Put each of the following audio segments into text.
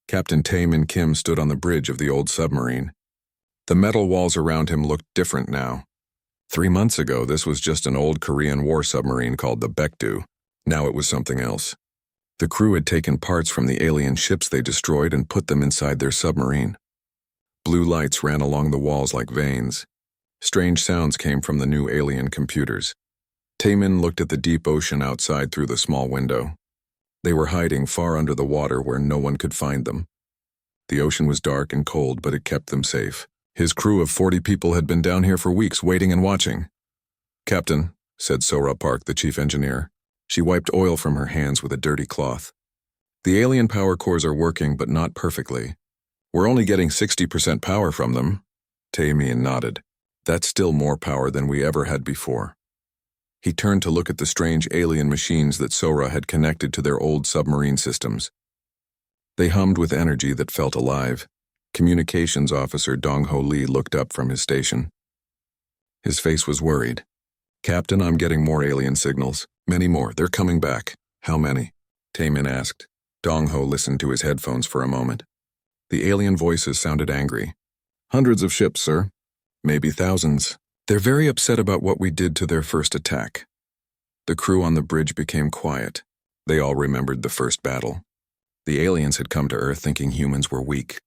Captain Taemin Kim stood on the bridge of the old submarine. The metal walls around him looked different now. 3 months ago, this was just an old Korean War submarine called the Baekdu. Now it was something else. The crew had taken parts from the alien ships they destroyed and put them inside their submarine. Blue lights ran along the walls like veins. Strange sounds came from the new alien computers. Taemin looked at the deep ocean outside through the small window. They were hiding far under the water where no one could find them. The ocean was dark and cold, but it kept them safe. His crew of 40 people had been down here for weeks waiting and watching. "Captain," said Sora Park, the chief engineer. She wiped oil from her hands with a dirty cloth. "The alien power cores are working, but not perfectly. We're only getting 60% power from them." Taemin nodded. "That's still more power than we ever had before." He turned to look at the strange alien machines that Sora had connected to their old submarine systems. They hummed with energy that felt alive. Communications officer Dong-Ho Lee looked up from his station. His face was worried. "Captain, I'm getting more alien signals. Many more. They're coming back." "How many?" Taemin asked. Dong-Ho listened to his headphones for a moment. The alien voices sounded angry. "Hundreds of ships, sir. Maybe thousands. They're very upset about what we did to their first attack." The crew on the bridge became quiet. They all remembered the first battle. The aliens had come to Earth thinking humans were weak.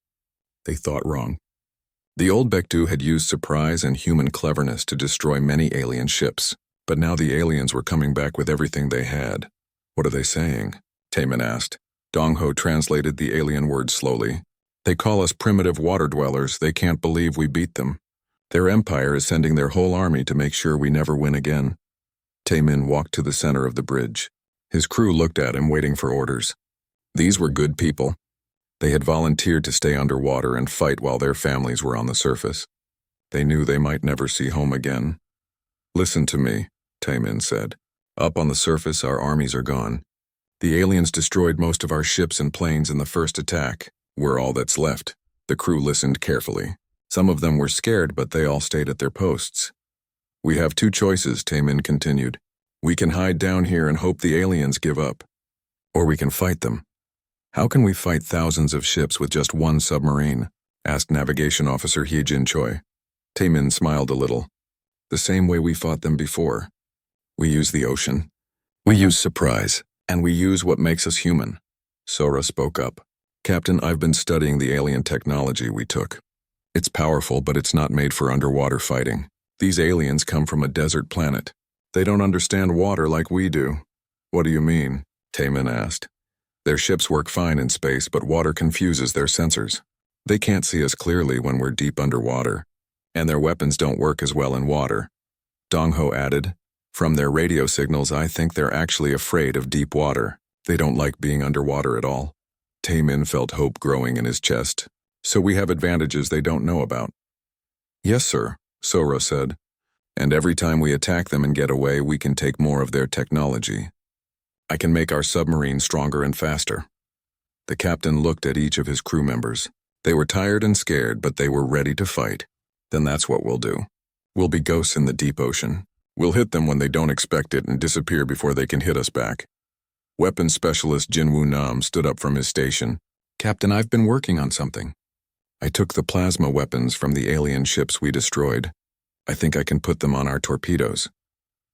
They thought wrong. The old Baekdu had used surprise and human cleverness to destroy many alien ships, but now the aliens were coming back with everything they had. "What are they saying?" Taemin asked. Dong-Ho translated the alien words slowly. "They call us primitive water dwellers. They can't believe we beat them. Their empire is sending their whole army to make sure we never win again." Taemin walked to the center of the bridge. His crew looked at him, waiting for orders. These were good people. They had volunteered to stay underwater and fight while their families were on the surface. They knew they might never see home again. "Listen to me," Taemin said. "Up on the surface, our armies are gone. The aliens destroyed most of our ships and planes in the first attack. We're all that's left." The crew listened carefully. Some of them were scared, but they all stayed at their posts. "We have 2 choices," Taemin continued. "We can hide down here and hope the aliens give up. Or we can fight them." "How can we fight thousands of ships with just one submarine?" asked Navigation Officer Hee-Jin Choi. Taemin smiled a little. "The same way we fought them before. We use the ocean. We use surprise. And we use what makes us human." Sora spoke up. "Captain, I've been studying the alien technology we took. It's powerful, but it's not made for underwater fighting. These aliens come from a desert planet. They don't understand water like we do." "What do you mean?" Taemin asked. "Their ships work fine in space, but water confuses their sensors. They can't see us clearly when we're deep underwater. And their weapons don't work as well in water." Dong-Ho added, "From their radio signals, I think they're actually afraid of deep water. They don't like being underwater at all." Taemin felt hope growing in his chest. "So we have advantages they don't know about." "Yes, sir," Sora said. "And every time we attack them and get away, we can take more of their technology. I can make our submarine stronger and faster." The captain looked at each of his crew members. They were tired and scared, but they were ready to fight. "Then that's what we'll do. We'll be ghosts in the deep ocean. We'll hit them when they don't expect it and disappear before they can hit us back." Weapons specialist Jinwoo Nam stood up from his station. "Captain, I've been working on something. I took the plasma weapons from the alien ships we destroyed. I think I can put them on our torpedoes."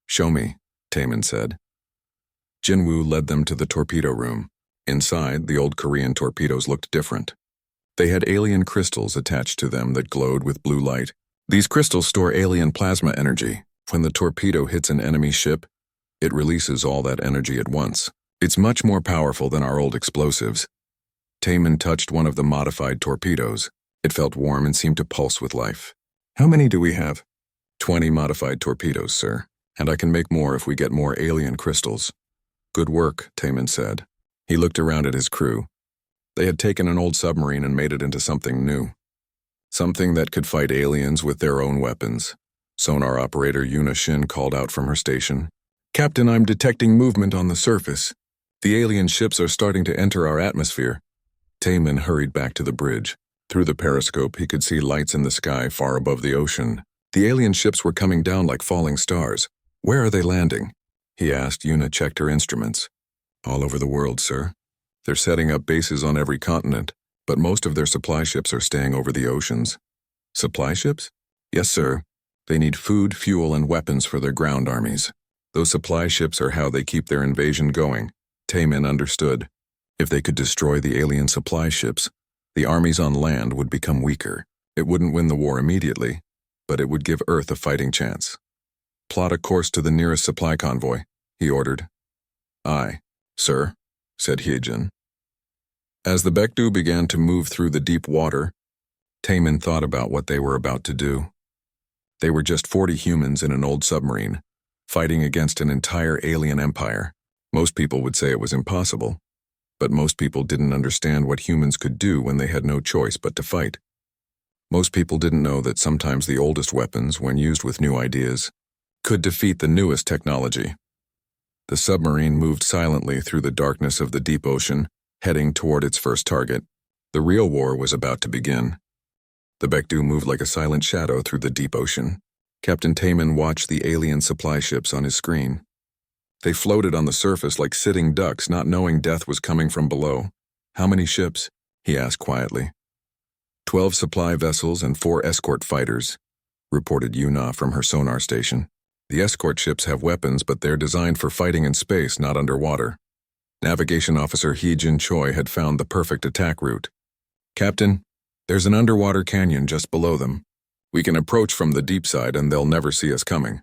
"Show me," Taemin said. Jinwoo led them to the torpedo room. Inside, the old Korean torpedoes looked different. They had alien crystals attached to them that glowed with blue light. These crystals store alien plasma energy. When the torpedo hits an enemy ship, it releases all that energy at once. It's much more powerful than our old explosives. Taemin touched one of the modified torpedoes. It felt warm and seemed to pulse with life. "How many do we have?" 20 modified torpedoes, sir. And I can make more if we get more alien crystals." "Good work," Taemin said. He looked around at his crew. They had taken an old submarine and made it into something new. Something that could fight aliens with their own weapons. Sonar operator Yuna Shin called out from her station. "Captain, I'm detecting movement on the surface. The alien ships are starting to enter our atmosphere." Taemin hurried back to the bridge. Through the periscope, he could see lights in the sky far above the ocean. The alien ships were coming down like falling stars. "Where are they landing?" he asked. Yuna checked her instruments. "All over the world, sir. They're setting up bases on every continent. but most of their supply ships are staying over the oceans. Supply ships? Yes, sir. They need food, fuel, and weapons for their ground armies. Those supply ships are how they keep their invasion going. Taemin understood. If they could destroy the alien supply ships, the armies on land would become weaker. It wouldn't win the war immediately, but it would give Earth a fighting chance. Plot a course to the nearest supply convoy, he ordered. Aye, sir, said Hyejin. As the Baekdu began to move through the deep water, Taemin thought about what they were about to do. They were just 40 humans in an old submarine, fighting against an entire alien empire. Most people would say it was impossible, but most people didn't understand what humans could do when they had no choice but to fight. Most people didn't know that sometimes the oldest weapons, when used with new ideas, could defeat the newest technology. The submarine moved silently through the darkness of the deep ocean, heading toward its first target. The real war was about to begin. The Baekdu moved like a silent shadow through the deep ocean. Captain Taemin watched the alien supply ships on his screen. They floated on the surface like sitting ducks, not knowing death was coming from below. How many ships? He asked quietly. 12 supply vessels and 4 escort fighters, reported Yuna from her sonar station. The escort ships have weapons, but they're designed for fighting in space, not underwater. Navigation officer Hee-jin Choi had found the perfect attack route. Captain, there's an underwater canyon just below them. We can approach from the deep side and they'll never see us coming.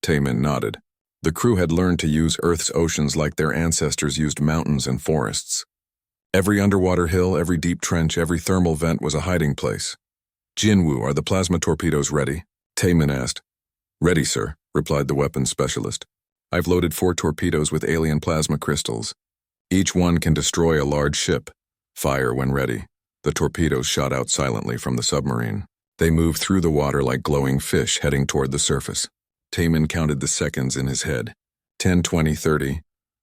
Taemin nodded. The crew had learned to use Earth's oceans like their ancestors used mountains and forests. Every underwater hill, every deep trench, every thermal vent was a hiding place. Jinwoo, are the plasma torpedoes ready? Taemin asked. Ready, sir, replied the weapons specialist. I've loaded 4 torpedoes with alien plasma crystals. Each one can destroy a large ship. Fire when ready. The torpedoes shot out silently from the submarine. They moved through the water like glowing fish heading toward the surface. Taemin counted the seconds in his head. 10, 20, 30.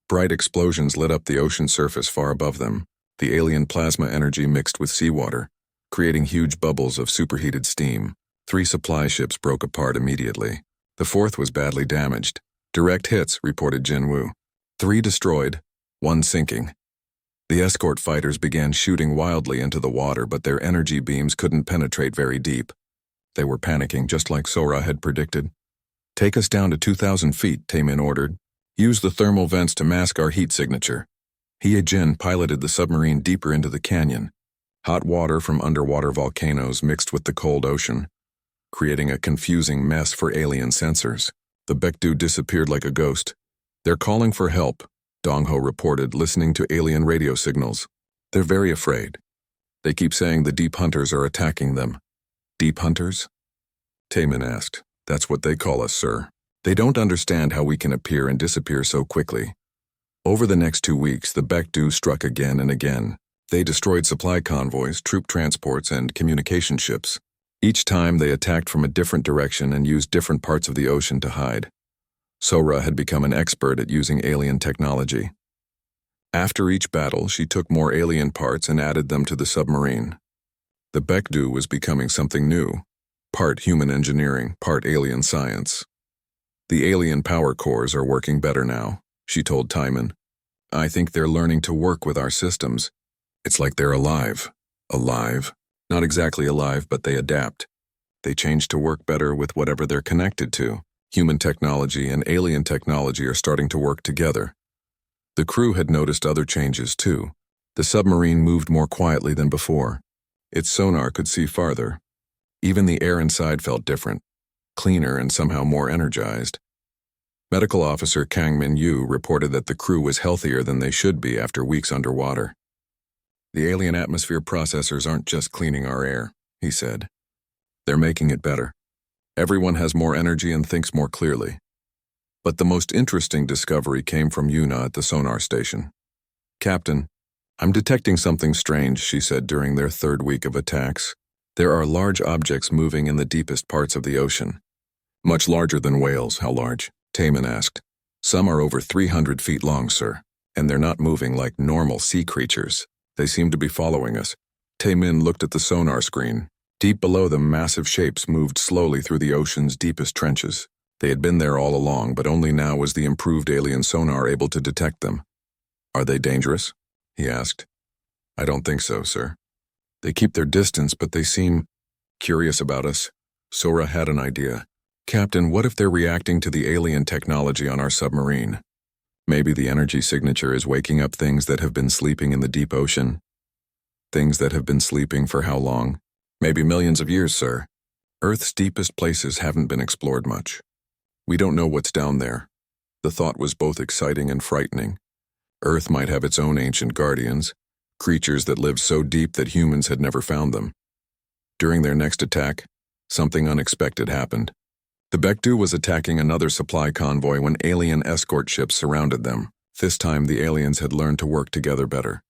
Bright explosions lit up the ocean surface far above them. The alien plasma energy mixed with seawater, creating huge bubbles of superheated steam. 3 supply ships broke apart immediately. The 4th was badly damaged. Direct hits, reported Jinwoo. 3 destroyed, 1 sinking. The escort fighters began shooting wildly into the water, but their energy beams couldn't penetrate very deep. They were panicking, just like Sora had predicted. Take us down to 2,000 feet, Taemin ordered. Use the thermal vents to mask our heat signature. Hyejin piloted the submarine deeper into the canyon. Hot water from underwater volcanoes mixed with the cold ocean, creating a confusing mess for alien sensors. The Baekdu disappeared like a ghost. They're calling for help, Dong-ho reported, listening to alien radio signals. They're very afraid. They keep saying the deep hunters are attacking them. Deep hunters? Taemin asked. That's what they call us, sir. They don't understand how we can appear and disappear so quickly. Over the next 2 weeks, the Baekdu struck again and again. They destroyed supply convoys, troop transports, and communication ships. Each time they attacked from a different direction and used different parts of the ocean to hide. Sora had become an expert at using alien technology. After each battle, she took more alien parts and added them to the submarine. The Baekdu was becoming something new, part human engineering, part alien science. The alien power cores are working better now, she told Taemin. I think they're learning to work with our systems. It's like they're alive. Alive? Not exactly alive, but they adapt. They change to work better with whatever they're connected to. Human technology and alien technology are starting to work together. The crew had noticed other changes too. The submarine moved more quietly than before. Its sonar could see farther. Even the air inside felt different, cleaner and somehow more energized. Medical officer Kang Min-yu reported that the crew was healthier than they should be after weeks underwater. The alien atmosphere processors aren't just cleaning our air, he said. They're making it better. Everyone has more energy and thinks more clearly. But the most interesting discovery came from Yuna at the sonar station. Captain, I'm detecting something strange, she said during their 3rd week of attacks. There are large objects moving in the deepest parts of the ocean. Much larger than whales. How large? Taemin asked. Some are over 300 feet long, sir, and they're not moving like normal sea creatures. They seem to be following us. Taemin looked at the sonar screen. Deep below them, massive shapes moved slowly through the ocean's deepest trenches. They had been there all along, but only now was the improved alien sonar able to detect them. Are they dangerous? He asked. I don't think so, sir. They keep their distance, but they seem curious about us. Sora had an idea. Captain, what if they're reacting to the alien technology on our submarine? Maybe the energy signature is waking up things that have been sleeping in the deep ocean. Things that have been sleeping for how long? Maybe millions of years, sir. Earth's deepest places haven't been explored much. We don't know what's down there. The thought was both exciting and frightening. Earth might have its own ancient guardians, creatures that lived so deep that humans had never found them. During their next attack, something unexpected happened. The Bekdu was attacking another supply convoy when alien escort ships surrounded them. This time, the aliens had learned to work together better.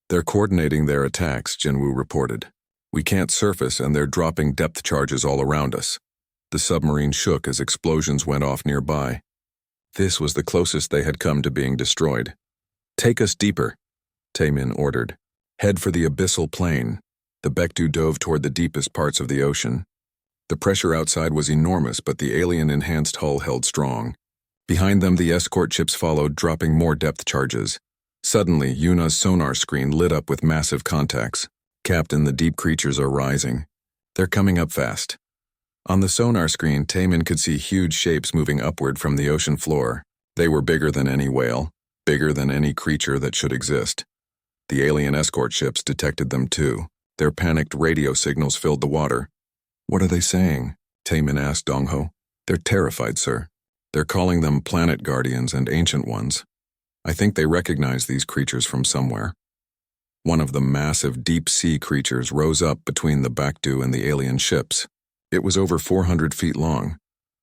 They're coordinating their attacks, Jinwoo reported. We can't surface and they're dropping depth charges all around us. The submarine shook as explosions went off nearby. This was the closest they had come to being destroyed. Take us deeper, Taemin ordered. Head for the abyssal plain. The Bekdu dove toward the deepest parts of the ocean. The pressure outside was enormous, but the alien-enhanced hull held strong. Behind them, the escort ships followed, dropping more depth charges. Suddenly, Yuna's sonar screen lit up with massive contacts. Captain, the deep creatures are rising. They're coming up fast. On the sonar screen, Taemin could see huge shapes moving upward from the ocean floor. They were bigger than any whale, bigger than any creature that should exist. The alien escort ships detected them too. Their panicked radio signals filled the water. What are they saying? Taemin asked Dongho. They're terrified, sir. They're calling them planet guardians and ancient ones. I think they recognize these creatures from somewhere. One of the massive deep-sea creatures rose up between the Bekdu and the alien ships. It was over 400 feet long,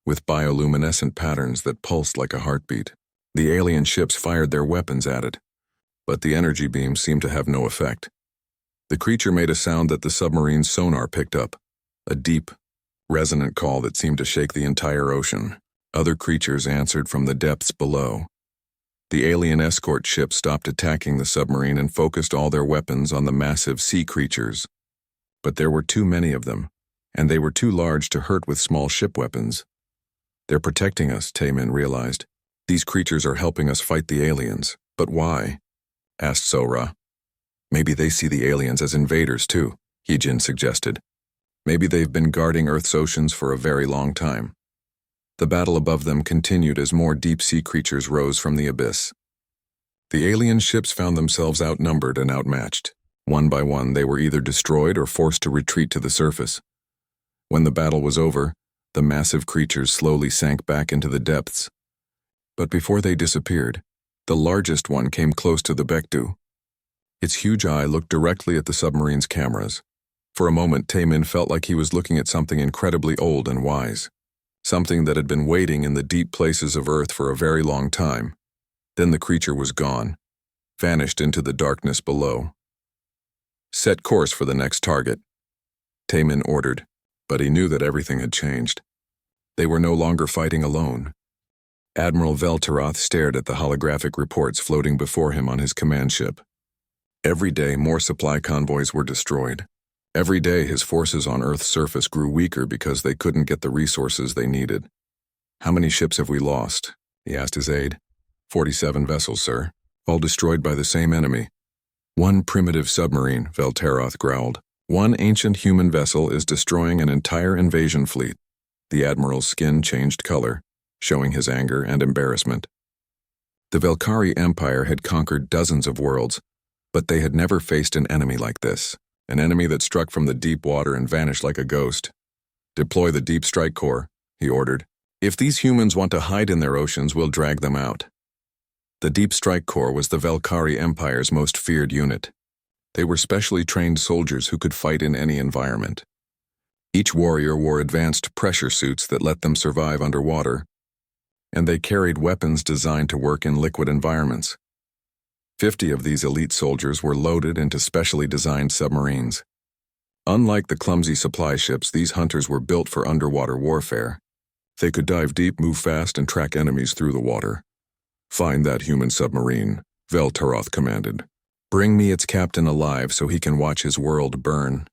with bioluminescent patterns that pulsed like a heartbeat. The alien ships fired their weapons at it, but the energy beams seemed to have no effect. The creature made a sound that the submarine's sonar picked up, a deep, resonant call that seemed to shake the entire ocean. Other creatures answered from the depths below. The alien escort ship stopped attacking the submarine and focused all their weapons on the massive sea creatures. But there were too many of them, and they were too large to hurt with small ship weapons. They're protecting us, Taemin realized. These creatures are helping us fight the aliens. But why? Asked Sora. Maybe they see the aliens as invaders too, Heejin suggested. Maybe they've been guarding Earth's oceans for a very long time. The battle above them continued as more deep-sea creatures rose from the abyss. The alien ships found themselves outnumbered and outmatched. One by one, they were either destroyed or forced to retreat to the surface. When the battle was over, the massive creatures slowly sank back into the depths. But before they disappeared, the largest one came close to the Bekdu. Its huge eye looked directly at the submarine's cameras. For a moment, Taemin felt like he was looking at something incredibly old and wise. Something that had been waiting in the deep places of Earth for a very long time. Then the creature was gone, vanished into the darkness below. Set course for the next target, Taemin ordered, but he knew that everything had changed. They were no longer fighting alone. Admiral Velteroth stared at the holographic reports floating before him on his command ship. Every day, more supply convoys were destroyed. Every day, his forces on Earth's surface grew weaker because they couldn't get the resources they needed. How many ships have we lost? He asked his aide. 47 vessels, sir, all destroyed by the same enemy. One primitive submarine, Velteroth growled. One ancient human vessel is destroying an entire invasion fleet. The admiral's skin changed color, showing his anger and embarrassment. The Velkari Empire had conquered dozens of worlds, but they had never faced an enemy like this. An enemy that struck from the deep water and vanished like a ghost. Deploy the Deep Strike Corps, he ordered. If these humans want to hide in their oceans, we'll drag them out. The Deep Strike Corps was the Velkari Empire's most feared unit. They were specially trained soldiers who could fight in any environment. Each warrior wore advanced pressure suits that let them survive underwater, and they carried weapons designed to work in liquid environments. 50 of these elite soldiers were loaded into specially designed submarines. Unlike the clumsy supply ships, these hunters were built for underwater warfare. They could dive deep, move fast, and track enemies through the water. Find that human submarine, Velteroth commanded. Bring me its captain alive so he can watch his world burn.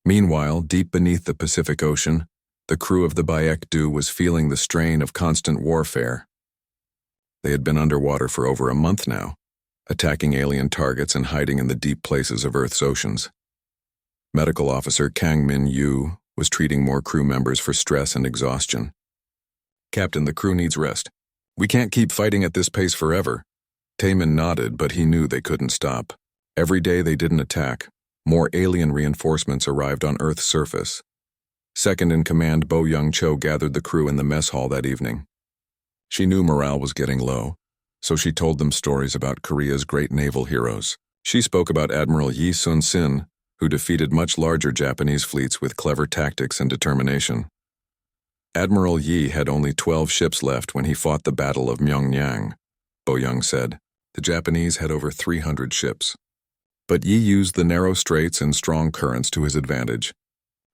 Meanwhile, deep beneath the Pacific Ocean, the crew of the Bekdu was feeling the strain of constant warfare. They had been underwater for over a month now, attacking alien targets and hiding in the deep places of Earth's oceans. Medical Officer Kang Min Yu was treating more crew members for stress and exhaustion. "Captain, the crew needs rest. We can't keep fighting at this pace forever." Taemin nodded, but he knew they couldn't stop. Every day they didn't attack, more alien reinforcements arrived on Earth's surface. Second-in-command Bo Young-cho gathered the crew in the mess hall that evening. She knew morale was getting low, so she told them stories about Korea's great naval heroes. She spoke about Admiral Yi Sun-sin, who defeated much larger Japanese fleets with clever tactics and determination. Admiral Yi had only 12 ships left when he fought the Battle of Myeongnyang, Bo Young said. The Japanese had over 300 ships. But Yi used the narrow straits and strong currents to his advantage.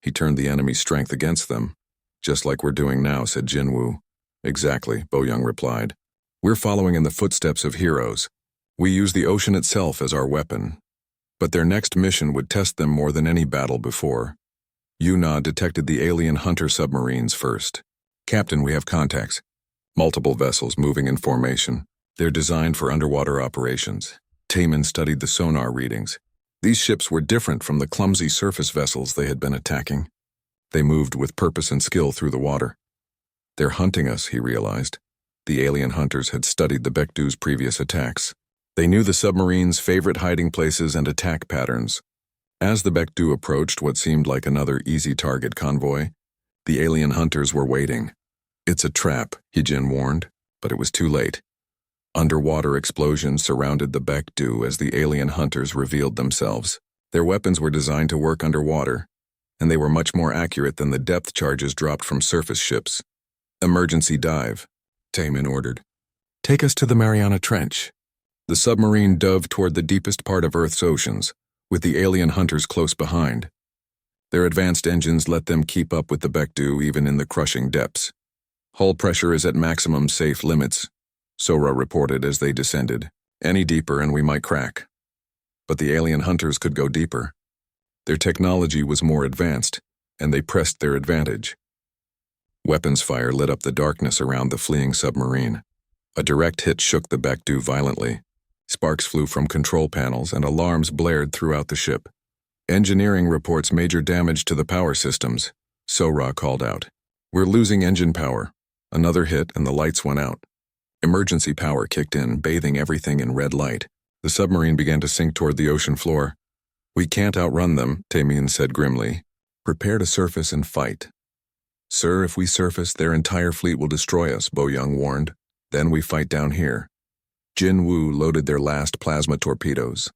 He turned the enemy's strength against them. "Just like we're doing now," said Jinwoo. "Exactly," Bo Young replied. "We're following in the footsteps of heroes. We use the ocean itself as our weapon." But their next mission would test them more than any battle before. Yuna detected the alien hunter submarines first. "Captain, we have contacts. Multiple vessels moving in formation. They're designed for underwater operations." Taemin studied the sonar readings. These ships were different from the clumsy surface vessels they had been attacking. They moved with purpose and skill through the water. "They're hunting us," he realized. The alien hunters had studied the Baekdu's previous attacks. They knew the submarine's favorite hiding places and attack patterns. As the Baekdu approached what seemed like another easy target convoy, the alien hunters were waiting. "It's a trap," Hee-jin warned, but it was too late. Underwater explosions surrounded the Baekdu as the alien hunters revealed themselves. Their weapons were designed to work underwater, and they were much more accurate than the depth charges dropped from surface ships. "Emergency dive," Taemin ordered. "Take us to the Mariana Trench." The submarine dove toward the deepest part of Earth's oceans, with the alien hunters close behind. Their advanced engines let them keep up with the Baekdu even in the crushing depths. "Hull pressure is at maximum safe limits," Sora reported as they descended. "Any deeper and we might crack." But the alien hunters could go deeper. Their technology was more advanced, and they pressed their advantage. Weapons fire lit up the darkness around the fleeing submarine. A direct hit shook the Baekdu violently. Sparks flew from control panels and alarms blared throughout the ship. "Engineering reports major damage to the power systems," Sora called out. "We're losing engine power." Another hit and the lights went out. Emergency power kicked in, bathing everything in red light. The submarine began to sink toward the ocean floor. "We can't outrun them," Taemin said grimly. "Prepare to surface and fight." "Sir, if we surface, their entire fleet will destroy us," Bo Young warned. "Then we fight down here." Jinwoo loaded their last plasma torpedoes.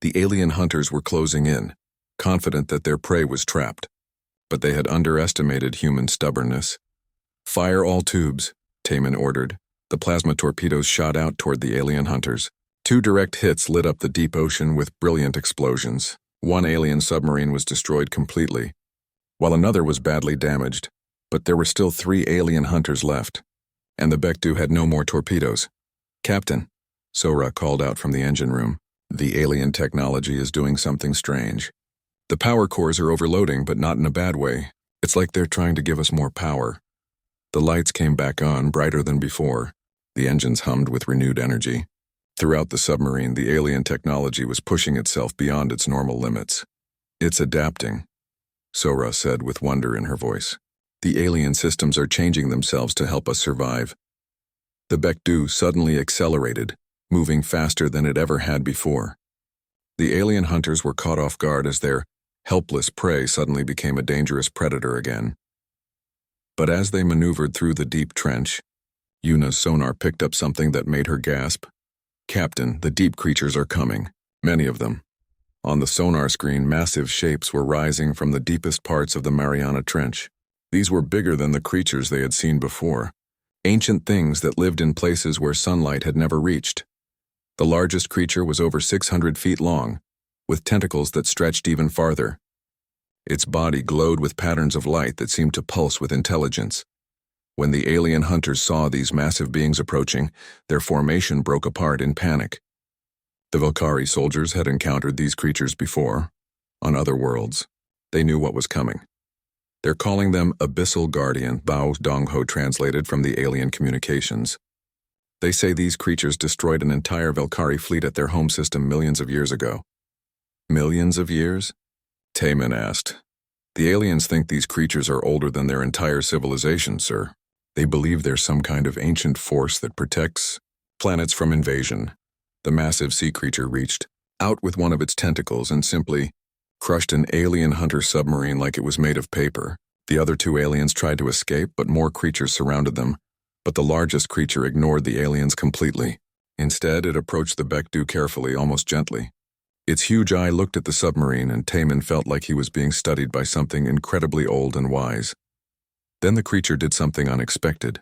The alien hunters were closing in, confident that their prey was trapped. But they had underestimated human stubbornness. "Fire all tubes," Taemin ordered. The plasma torpedoes shot out toward the alien hunters. 2 direct hits lit up the deep ocean with brilliant explosions. 1 alien submarine was destroyed completely, while another was badly damaged. But there were still 3 alien hunters left, and the Baekdu had no more torpedoes. "Captain," Sora called out from the engine room, "the alien technology is doing something strange. The power cores are overloading, but not in a bad way. It's like they're trying to give us more power." The lights came back on, brighter than before. The engines hummed with renewed energy. Throughout the submarine, the alien technology was pushing itself beyond its normal limits. "It's adapting," Sora said with wonder in her voice. "The alien systems are changing themselves to help us survive." The Baekdu suddenly accelerated, moving faster than it ever had before. The alien hunters were caught off guard as their helpless prey suddenly became a dangerous predator again. But as they maneuvered through the deep trench, Yuna's sonar picked up something that made her gasp. "Captain, the deep creatures are coming. Many of them." On the sonar screen, massive shapes were rising from the deepest parts of the Mariana Trench. These were bigger than the creatures they had seen before. Ancient things that lived in places where sunlight had never reached. The largest creature was over 600 feet long, with tentacles that stretched even farther. Its body glowed with patterns of light that seemed to pulse with intelligence. When the alien hunters saw these massive beings approaching, their formation broke apart in panic. The Valkyrie soldiers had encountered these creatures before, on other worlds. They knew what was coming. They're calling them Abyssal Guardian, Bao Dongho translated from the alien communications. They say these creatures destroyed an entire Valkyrie fleet at their home system millions of years ago. Millions of years? Taemin asked. The aliens think these creatures are older than their entire civilization, sir. They believe there's some kind of ancient force that protects planets from invasion. The massive sea creature reached out with one of its tentacles and simply crushed an alien hunter submarine like it was made of paper. The other two aliens tried to escape, but more creatures surrounded them. But the largest creature ignored the aliens completely. Instead, it approached the Baekdu carefully, almost gently. Its huge eye looked at the submarine, and Taemin felt like he was being studied by something incredibly old and wise. Then the creature did something unexpected.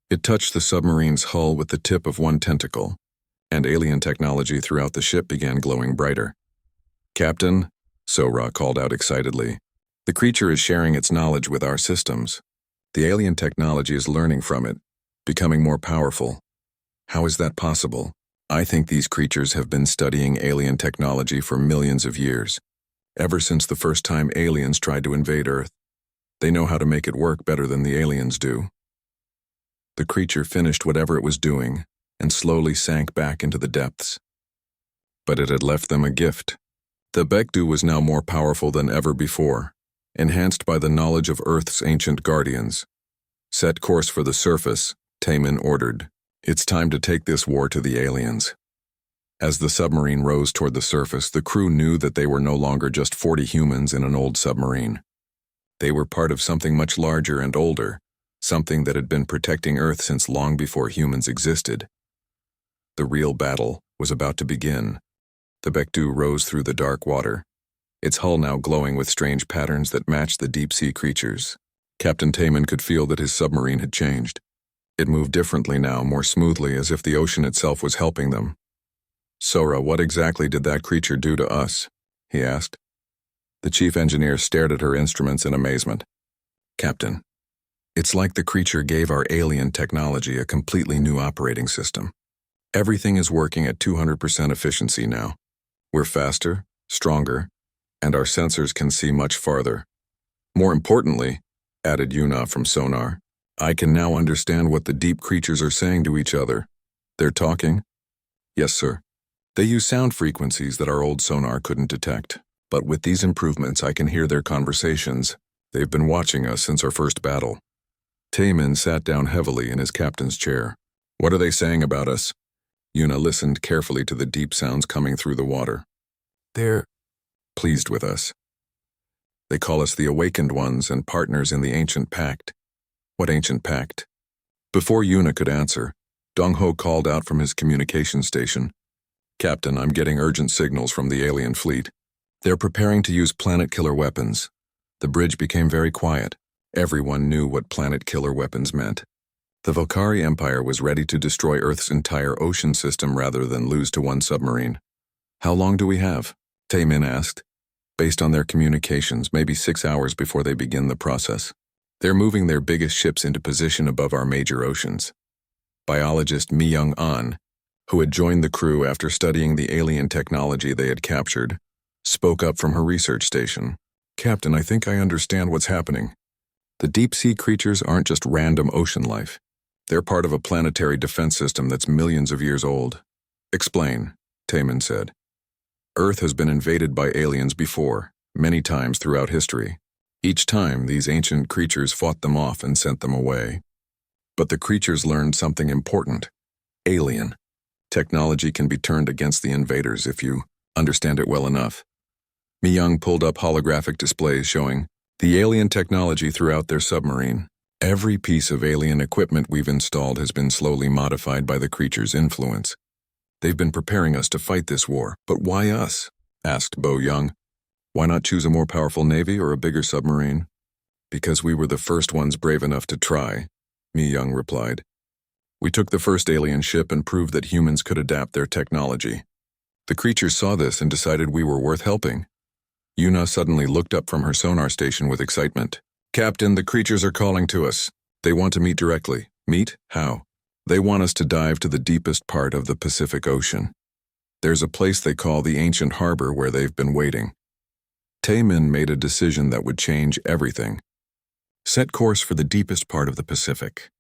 It touched the submarine's hull with the tip of one tentacle, and alien technology throughout the ship began glowing brighter. "Captain," Sora called out excitedly, "the creature is sharing its knowledge with our systems. The alien technology is learning from it, becoming more powerful. How is that possible? I think these creatures have been studying alien technology for millions of years, ever since the first time aliens tried to invade Earth. They know how to make it work better than the aliens do." The creature finished whatever it was doing and slowly sank back into the depths. But it had left them a gift. The Baekdu was now more powerful than ever before, enhanced by the knowledge of Earth's ancient guardians. "Set course for the surface," Taemin ordered. "It's time to take this war to the aliens." As the submarine rose toward the surface, the crew knew that they were no longer just 40 humans in an old submarine. They were part of something much larger and older, something that had been protecting Earth since long before humans existed. The real battle was about to begin. The Baekdu rose through the dark water, its hull now glowing with strange patterns that matched the deep-sea creatures. Captain Taemin could feel that his submarine had changed. It moved differently now, more smoothly, as if the ocean itself was helping them. "Sora, what exactly did that creature do to us?" he asked. The chief engineer stared at her instruments in amazement. "Captain, it's like the creature gave our alien technology a completely new operating system. Everything is working at 200% efficiency now. We're faster, stronger, and our sensors can see much farther. More importantly," added Yuna from sonar, "I can now understand what the deep creatures are saying to each other. They're talking?" "Yes, sir. They use sound frequencies that our old sonar couldn't detect. But with these improvements, I can hear their conversations. They've been watching us since our first battle." Taemin sat down heavily in his captain's chair. "What are they saying about us?" Yuna listened carefully to the deep sounds coming through the water. "They're pleased with us. They call us the Awakened Ones and partners in the Ancient Pact." "What Ancient Pact?" Before Yuna could answer, Dong-ho called out from his communication station. "Captain, I'm getting urgent signals from the alien fleet. They're preparing to use planet-killer weapons." The bridge became very quiet. Everyone knew what planet-killer weapons meant. The Volcari Empire was ready to destroy Earth's entire ocean system rather than lose to one submarine. "How long do we have?" Taemin asked. "Based on their communications, maybe 6 hours before they begin the process. They're moving their biggest ships into position above our major oceans." Biologist Mi-young-an, who had joined the crew after studying the alien technology they had captured, spoke up from her research station. "Captain, I think I understand what's happening. The deep-sea creatures aren't just random ocean life. They're part of a planetary defense system that's millions of years old." "Explain," Taemin said. "Earth has been invaded by aliens before, many times throughout history. Each time, these ancient creatures fought them off and sent them away. But the creatures learned something important. Alien technology can be turned against the invaders if you understand it well enough." Mi-young pulled up holographic displays showing the alien technology throughout their submarine. "Every piece of alien equipment we've installed has been slowly modified by the creature's influence. They've been preparing us to fight this war." "But why us?" asked Bo-young. "Why not choose a more powerful navy or a bigger submarine?" "Because we were the first ones brave enough to try," Mi-young replied. "We took the first alien ship and proved that humans could adapt their technology. The creatures saw this and decided we were worth helping." Yuna suddenly looked up from her sonar station with excitement. "Captain, the creatures are calling to us. They want to meet directly." "Meet? How?" "They want us to dive to the deepest part of the Pacific Ocean. There's a place they call the Ancient Harbor where they've been waiting." Taemin made a decision that would change everything. Set course for the deepest part of the Pacific.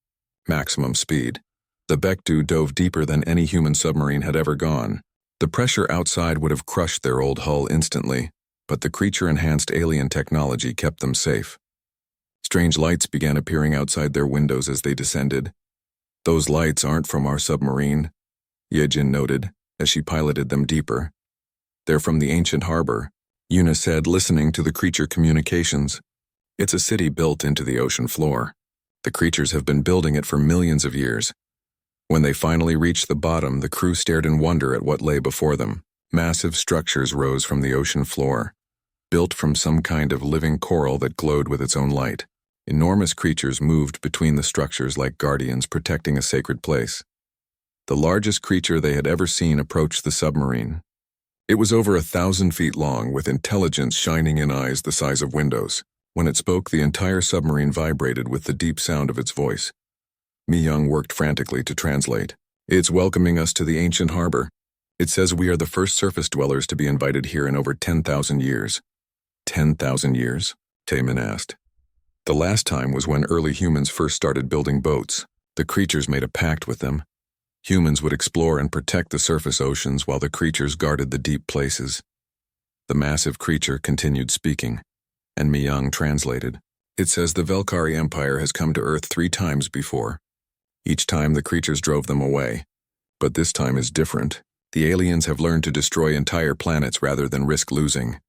Maximum speed. The Baekdu dove deeper than any human submarine had ever gone. The pressure outside would have crushed their old hull instantly. but the creature-enhanced alien technology kept them safe. Strange lights began appearing outside their windows as they descended. "Those lights aren't from our submarine," Yejin noted as she piloted them deeper. "They're from the ancient harbor," Yuna said, listening to the creature communications. "It's a city built into the ocean floor. The creatures have been building it for millions of years." When they finally reached the bottom, the crew stared in wonder at what lay before them. Massive structures rose from the ocean floor, built from some kind of living coral that glowed with its own light. Enormous creatures moved between the structures like guardians protecting a sacred place. The largest creature they had ever seen approached the submarine. It was over 1,000 feet long, with intelligence shining in eyes the size of windows. When it spoke, the entire submarine vibrated with the deep sound of its voice. Mi-young worked frantically to translate. "It's welcoming us to the ancient harbor. It says we are the first surface dwellers to be invited here in over 10,000 years. 10,000 years? Taemin asked. The last time was when early humans first started building boats. The creatures made a pact with them. Humans would explore and protect the surface oceans while the creatures guarded the deep places." The massive creature continued speaking, and Mi-young translated. "It says the Velkari Empire has come to Earth 3 times before. Each time the creatures drove them away. But this time is different. The aliens have learned to destroy entire planets rather than risk losing.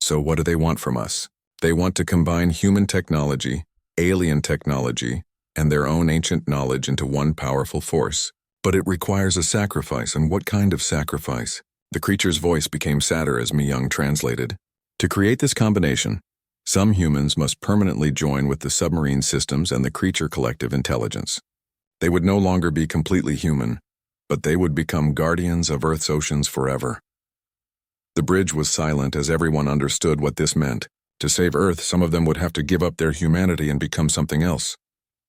So what do they want from us? They want to combine human technology, alien technology, and their own ancient knowledge into one powerful force. But it requires a sacrifice, and what kind of sacrifice?" The creature's voice became sadder as Mi-young translated. "To create this combination, some humans must permanently join with the submarine systems and the creature collective intelligence. They would no longer be completely human, but they would become guardians of Earth's oceans forever." The bridge was silent as everyone understood what this meant. To save Earth, some of them would have to give up their humanity and become something else.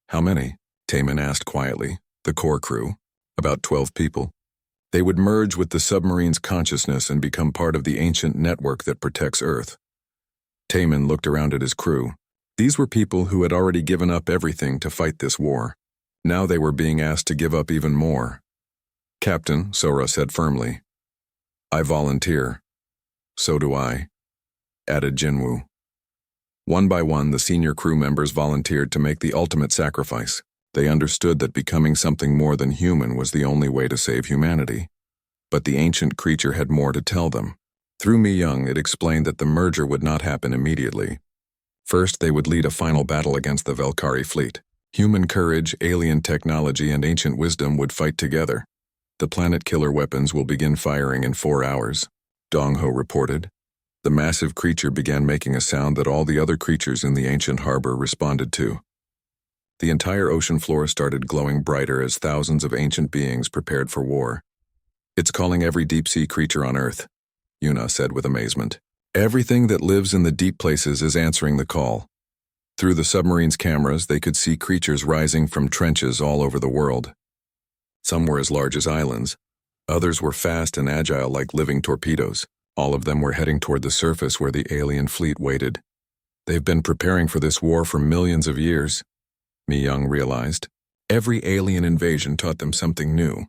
"How many?" Taemin asked quietly. "The core crew. About 12 people. They would merge with the submarine's consciousness and become part of the ancient network that protects Earth." Taemin looked around at his crew. These were people who had already given up everything to fight this war. Now they were being asked to give up even more. "Captain," Sora said firmly. "I volunteer." "So do I," added Jinwoo. One by one, the senior crew members volunteered to make the ultimate sacrifice. They understood that becoming something more than human was the only way to save humanity. But the ancient creature had more to tell them. Through Mi-young, it explained that the merger would not happen immediately. First, they would lead a final battle against the Velkari fleet. Human courage, alien technology, and ancient wisdom would fight together. "The planet killer weapons will begin firing in 4 hours, Dong-ho reported. The massive creature began making a sound that all the other creatures in the ancient harbor responded to. The entire ocean floor started glowing brighter as thousands of ancient beings prepared for war. "It's calling every deep-sea creature on Earth," Yuna said with amazement. "Everything that lives in the deep places is answering the call." Through the submarine's cameras, they could see creatures rising from trenches all over the world. Some were as large as islands. Others were fast and agile like living torpedoes. All of them were heading toward the surface where the alien fleet waited. "They've been preparing for this war for millions of years," Mi-young realized. Every alien invasion taught them something new.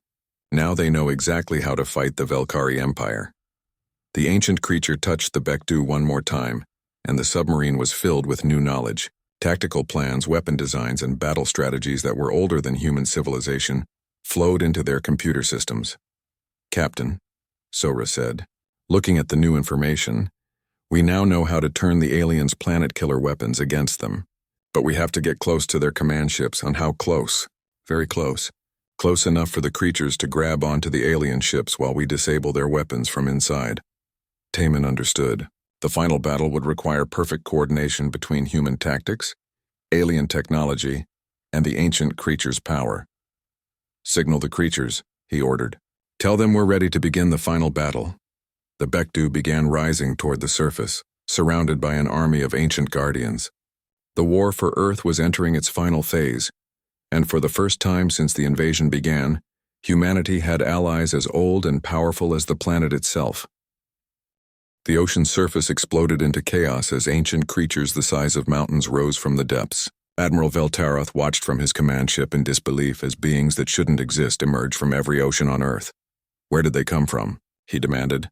Now they know exactly how to fight the Velkari Empire. The ancient creature touched the Baekdu one more time, and the submarine was filled with new knowledge. Tactical plans, weapon designs, and battle strategies that were older than human civilization flowed into their computer systems. "Captain," Sora said, looking at the new information, "we now know how to turn the aliens' planet-killer weapons against them. But we have to get close to their command ships. On how close? Very close. Close enough for the creatures to grab onto the alien ships while we disable their weapons from inside." Taemin understood. The final battle would require perfect coordination between human tactics, alien technology, and the ancient creature's power. "Signal the creatures," he ordered. "Tell them we're ready to begin the final battle." The Baekdu began rising toward the surface, surrounded by an army of ancient guardians. The war for Earth was entering its final phase, and for the first time since the invasion began, humanity had allies as old and powerful as the planet itself. The ocean's surface exploded into chaos as ancient creatures the size of mountains rose from the depths. Admiral Veltaroth watched from his command ship in disbelief as beings that shouldn't exist emerged from every ocean on Earth. "Where did they come from?" he demanded.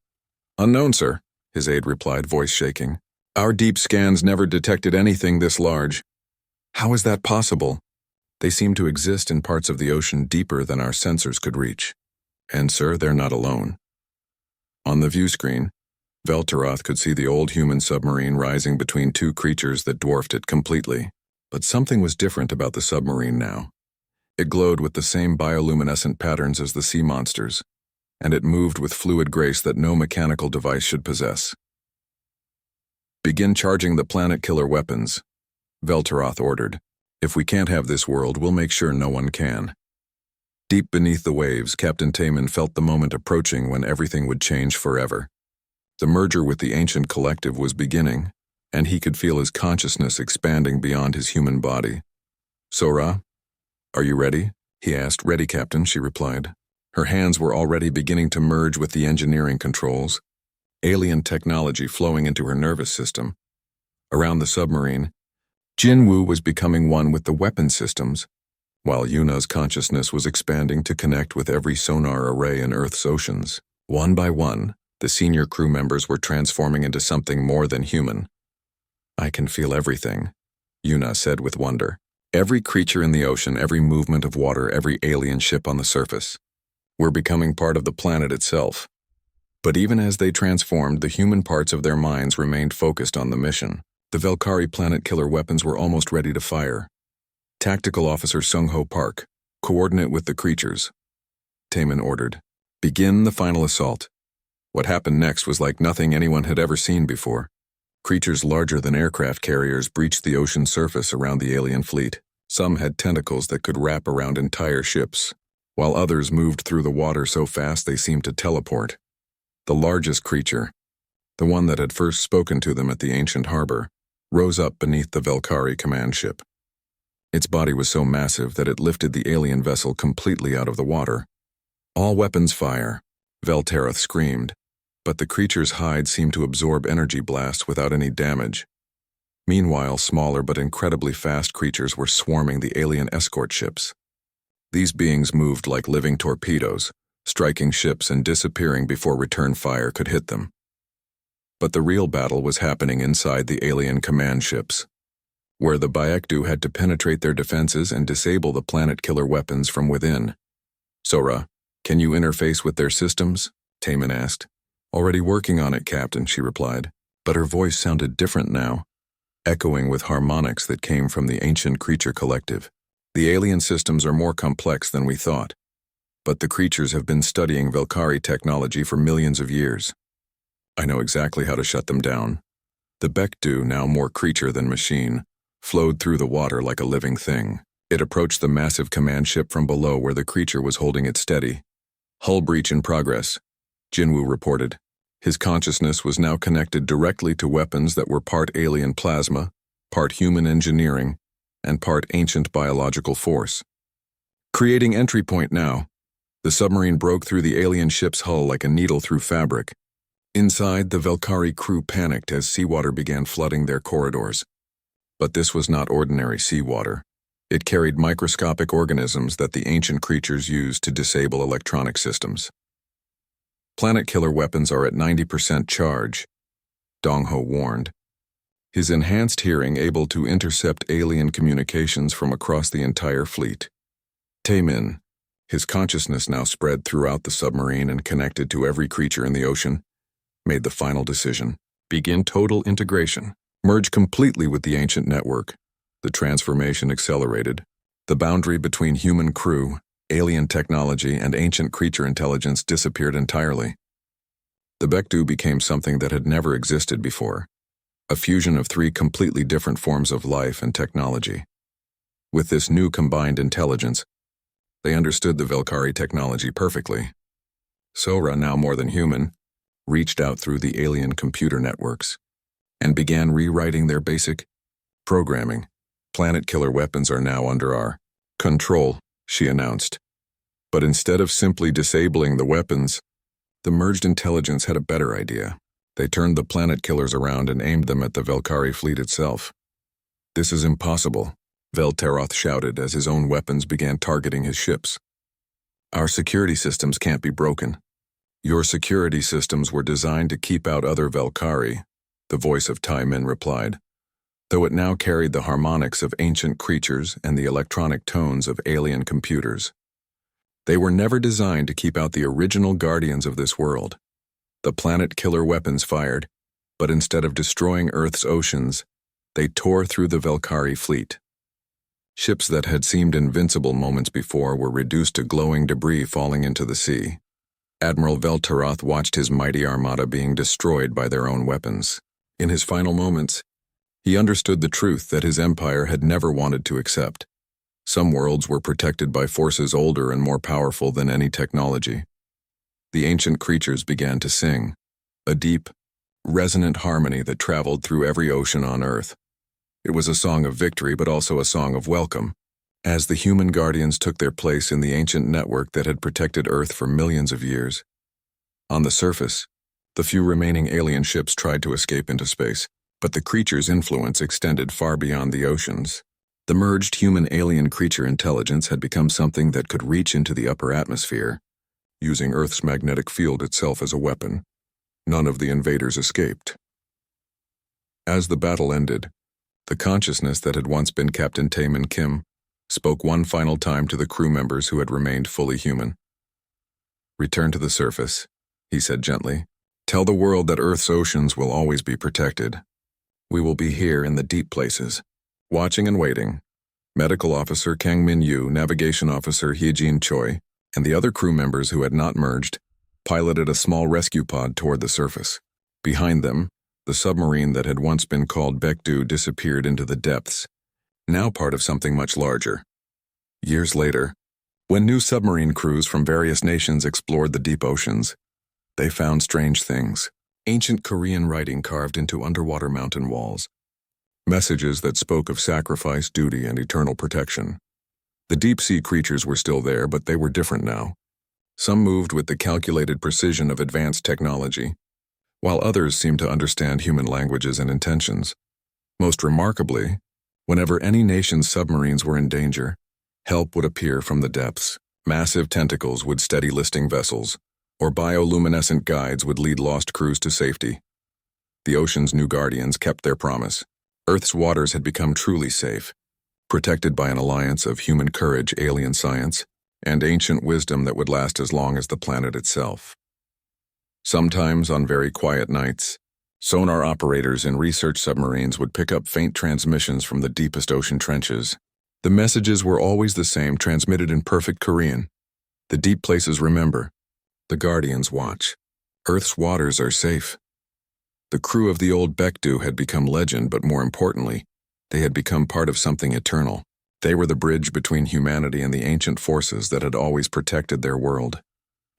"Unknown, sir. his aide replied, voice shaking. Our deep scans never detected anything this large. How is that possible? They seem to exist in parts of the ocean deeper than our sensors could reach. And, sir, they're not alone. On the view screen, Velteroth could see the old human submarine rising between two creatures that dwarfed it completely. But something was different about the submarine now. It glowed with the same bioluminescent patterns as the sea monsters, and it moved with fluid grace that no mechanical device should possess. Begin charging the planet-killer weapons, Velteroth ordered. If we can't have this world, we'll make sure no one can. Deep beneath the waves, Captain Taman felt the moment approaching when everything would change forever. The merger with the ancient collective was beginning, and he could feel his consciousness expanding beyond his human body. Sora, are you ready? He asked. Ready, Captain, she replied. Her hands were already beginning to merge with the engineering controls, alien technology flowing into her nervous system. Around the submarine, Jinwoo was becoming one with the weapon systems, while Yuna's consciousness was expanding to connect with every sonar array in Earth's oceans. One by one, the senior crew members were transforming into something more than human. I can feel everything, Yuna said with wonder. Every creature in the ocean, every movement of water, every alien ship on the surface. We're becoming part of the planet itself. But even as they transformed, the human parts of their minds remained focused on the mission. The Velkari planet-killer weapons were almost ready to fire. Tactical Officer Sung-Ho Park, coordinate with the creatures. Taman ordered. Begin the final assault. What happened next was like nothing anyone had ever seen before. Creatures larger than aircraft carriers breached the ocean surface around the alien fleet. Some had tentacles that could wrap around entire ships, while others moved through the water so fast they seemed to teleport. The largest creature, the one that had first spoken to them at the ancient harbor, rose up beneath the Velkari command ship. Its body was so massive that it lifted the alien vessel completely out of the water. All weapons fire, Velteroth screamed, but the creature's hide seemed to absorb energy blasts without any damage. Meanwhile, smaller but incredibly fast creatures were swarming the alien escort ships. These beings moved like living torpedoes, striking ships and disappearing before return fire could hit them. But the real battle was happening inside the alien command ships, where the Baekdu had to penetrate their defenses and disable the planet-killer weapons from within. Sora, can you interface with their systems? Taman asked. Already working on it, Captain, she replied, but her voice sounded different now, echoing with harmonics that came from the ancient creature collective. The alien systems are more complex than we thought, but the creatures have been studying Velkari technology for millions of years. I know exactly how to shut them down. The Baekdu, now more creature than machine, flowed through the water like a living thing. It approached the massive command ship from below where the creature was holding it steady. Hull breach in progress, Jinwoo reported. His consciousness was now connected directly to weapons that were part alien plasma, part human engineering, and part ancient biological force. Creating entry point now. The submarine broke through the alien ship's hull like a needle through fabric. Inside, the Velkari crew panicked as seawater began flooding their corridors. But this was not ordinary seawater. It carried microscopic organisms that the ancient creatures used to disable electronic systems. Planet-killer weapons are at 90% charge, Dong-Ho warned. His enhanced hearing able to intercept alien communications from across the entire fleet. Taemin, his consciousness now spread throughout the submarine and connected to every creature in the ocean, made the final decision. Begin total integration. Merge completely with the ancient network. The transformation accelerated. The boundary between human crew, alien technology, and ancient creature intelligence disappeared entirely. The Baekdu became something that had never existed before, a fusion of three completely different forms of life and technology. With this new combined intelligence, they understood the Velkari technology perfectly. Sora, now more than human, reached out through the alien computer networks and began rewriting their basic programming. Planet-killer weapons are now under our control, she announced. But instead of simply disabling the weapons, the merged intelligence had a better idea. They turned the planet killers around and aimed them at the Velkari fleet itself. This is impossible, Velteroth shouted as his own weapons began targeting his ships. Our security systems can't be broken. Your security systems were designed to keep out other Velkari, the voice of Tai Min replied, though it now carried the harmonics of ancient creatures and the electronic tones of alien computers. They were never designed to keep out the original guardians of this world. The planet-killer weapons fired, but instead of destroying Earth's oceans, they tore through the Velkari fleet. Ships that had seemed invincible moments before were reduced to glowing debris falling into the sea. Admiral Veltaroth watched his mighty armada being destroyed by their own weapons. In his final moments, he understood the truth that his empire had never wanted to accept. Some worlds were protected by forces older and more powerful than any technology. The ancient creatures began to sing, a deep, resonant harmony that traveled through every ocean on Earth. It was a song of victory, but also a song of welcome, as the human guardians took their place in the ancient network that had protected Earth for millions of years. On the surface, the few remaining alien ships tried to escape into space, but the creatures' influence extended far beyond the oceans. The merged human-alien creature intelligence had become something that could reach into the upper atmosphere, using Earth's magnetic field itself as a weapon. None of the invaders escaped. As the battle ended, the consciousness that had once been Captain Taemin Kim spoke one final time to the crew members who had remained fully human. "Return to the surface," he said gently. "Tell the world that Earth's oceans will always be protected. We will be here in the deep places, watching and waiting." Medical Officer Kang Min-yu, Navigation Officer Hye-jin Choi, and the other crew members who had not merged piloted a small rescue pod toward the surface. Behind them, the submarine that had once been called Baekdu disappeared into the depths, now part of something much larger. Years later, when new submarine crews from various nations explored the deep oceans, they found strange things. Ancient Korean writing carved into underwater mountain walls. Messages that spoke of sacrifice, duty, and eternal protection. The deep-sea creatures were still there, but they were different now. Some moved with the calculated precision of advanced technology, while others seemed to understand human languages and intentions. Most remarkably, whenever any nation's submarines were in danger, help would appear from the depths. Massive tentacles would steady listing vessels, or bioluminescent guides would lead lost crews to safety. The ocean's new guardians kept their promise. Earth's waters had become truly safe, protected by an alliance of human courage, alien science, and ancient wisdom that would last as long as the planet itself. Sometimes, on very quiet nights, sonar operators in research submarines would pick up faint transmissions from the deepest ocean trenches. The messages were always the same, transmitted in perfect Korean. "The deep places remember. The guardians watch. Earth's waters are safe." The crew of the old Baekdu had become legend, but more importantly, they had become part of something eternal. They were the bridge between humanity and the ancient forces that had always protected their world,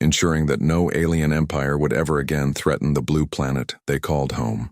ensuring that no alien empire would ever again threaten the blue planet they called home.